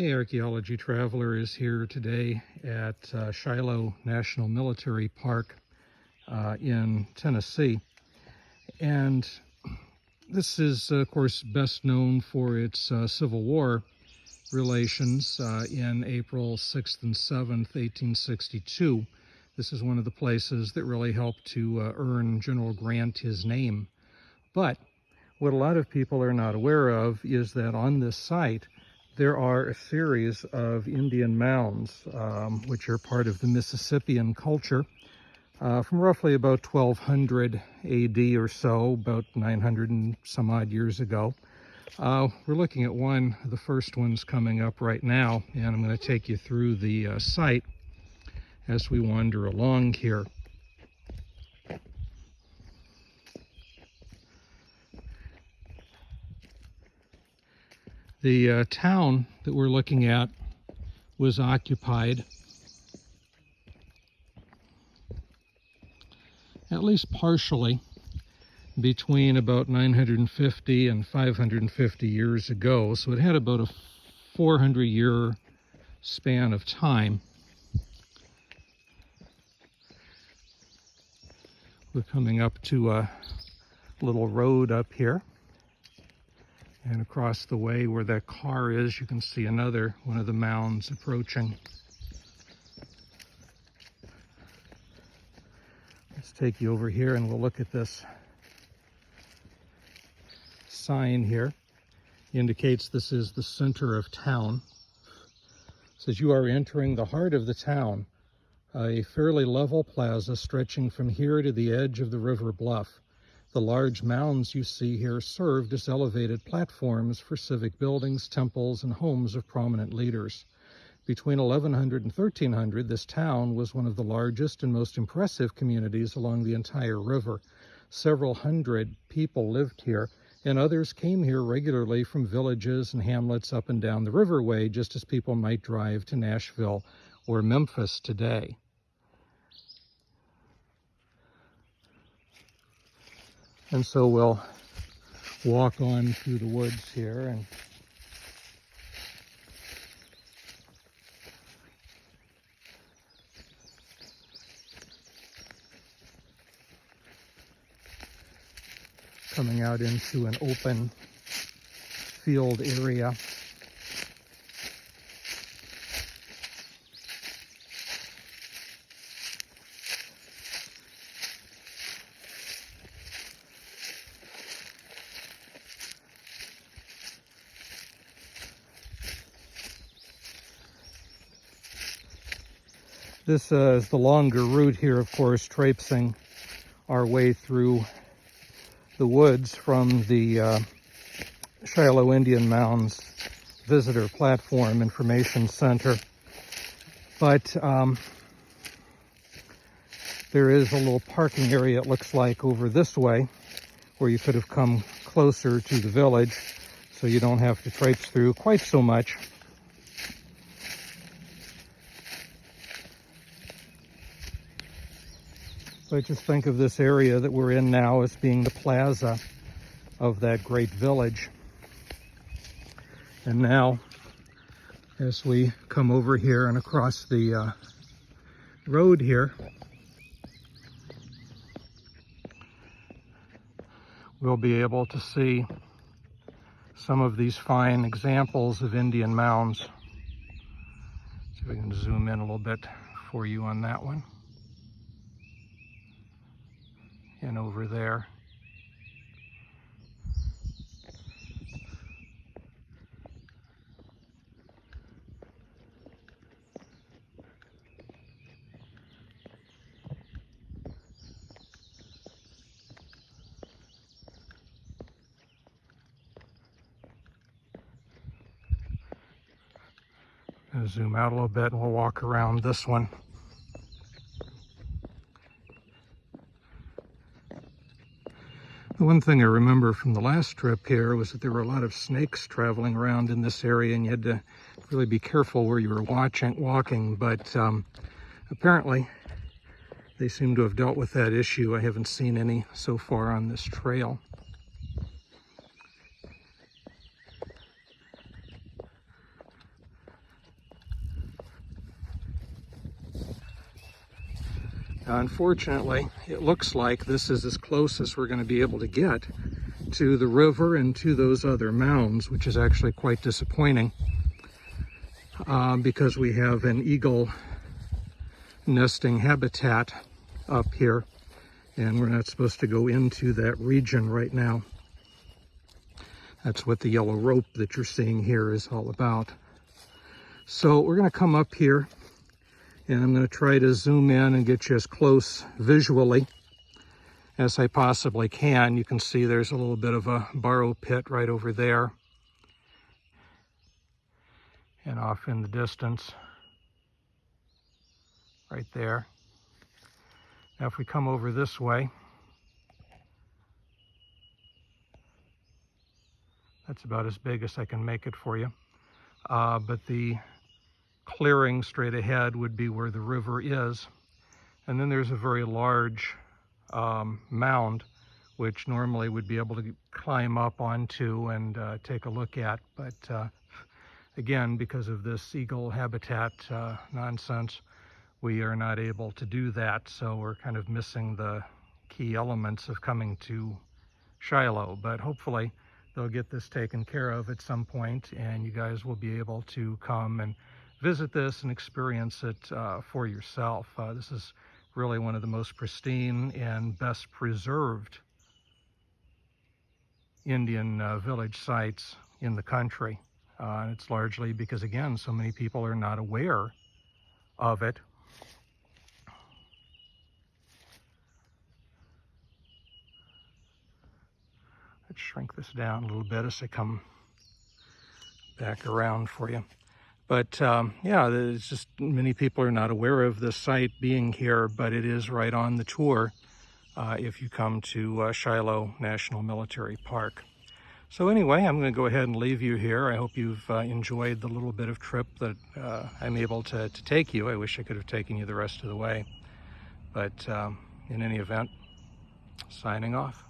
Hey, Archaeology Traveler is here today at Shiloh National Military Park in Tennessee. And this is, of course, best known for its Civil War relations in April 6th and 7th, 1862. This is one of the places that really helped to earn General Grant his name. But what a lot of people are not aware of is that on this site, there are a series of Indian mounds, which are part of the Mississippian culture from roughly about 1200 AD or so, about 900 and some odd years ago. We're looking at one of the first ones coming up right now, and I'm going to take you through the site as we wander along here. The town that we're looking at was occupied, at least partially, between about 950 and 550 years ago. So it had about a 400-year span of time. We're coming up to a little road up here. And across the way where that car is, you can see another one of the mounds approaching. Let's take you over here and we'll look at this sign here. It indicates this is the center of town. It says you are entering the heart of the town, a fairly level plaza stretching from here to the edge of the river bluff. The large mounds you see here served as elevated platforms for civic buildings, temples, and homes of prominent leaders. Between 1100 and 1300, this town was one of the largest and most impressive communities along the entire river. Several hundred people lived here, and others came here regularly from villages and hamlets up and down the riverway, just as people might drive to Nashville or Memphis today. And so we'll walk on through the woods here and coming out into an open field area. This is the longer route here, of course, traipsing our way through the woods from the Shiloh Indian Mounds Visitor Platform Information Center. But there is a little parking area, it looks like, over this way, where you could have come closer to the village, so you don't have to traipse through quite so much. But just think of this area that we're in now as being the plaza of that great village. And now, as we come over here and across the road here, we'll be able to see some of these fine examples of Indian mounds. See if I can zoom in a little bit for you on that one. And over there. I'll zoom out a little bit and we'll walk around this one. The one thing I remember from the last trip here was that there were a lot of snakes traveling around in this area, and you had to really be careful where you were walking, but apparently they seem to have dealt with that issue. I haven't seen any so far on this trail. Unfortunately, it looks like this is as close as we're going to be able to get to the river and to those other mounds, which is actually quite disappointing because we have an eagle nesting habitat up here, and we're not supposed to go into that region right now. That's what the yellow rope that you're seeing here is all about. So we're going to come up here, and I'm going to try to zoom in and get you as close visually as I possibly can. You can see there's a little bit of a borrow pit right over there, and off in the distance right there. Now if we come over this way, that's about as big as I can make it for you. But the clearing straight ahead would be where the river is. And then there's a very large mound, which normally would be able to climb up onto and take a look at. But again, because of this eagle habitat nonsense, we are not able to do that. So we're kind of missing the key elements of coming to Shiloh. But hopefully they'll get this taken care of at some point, and you guys will be able to come and visit this and experience it for yourself. This is really one of the most pristine and best preserved Indian village sites in the country. And it's largely because, again, so many people are not aware of it. Let's shrink this down a little bit as I come back around for you. But yeah, it's just many people are not aware of this site being here, but it is right on the tour if you come to Shiloh National Military Park. So anyway, I'm going to go ahead and leave you here. I hope you've enjoyed the little bit of trip that I'm able to take you. I wish I could have taken you the rest of the way. But in any event, signing off.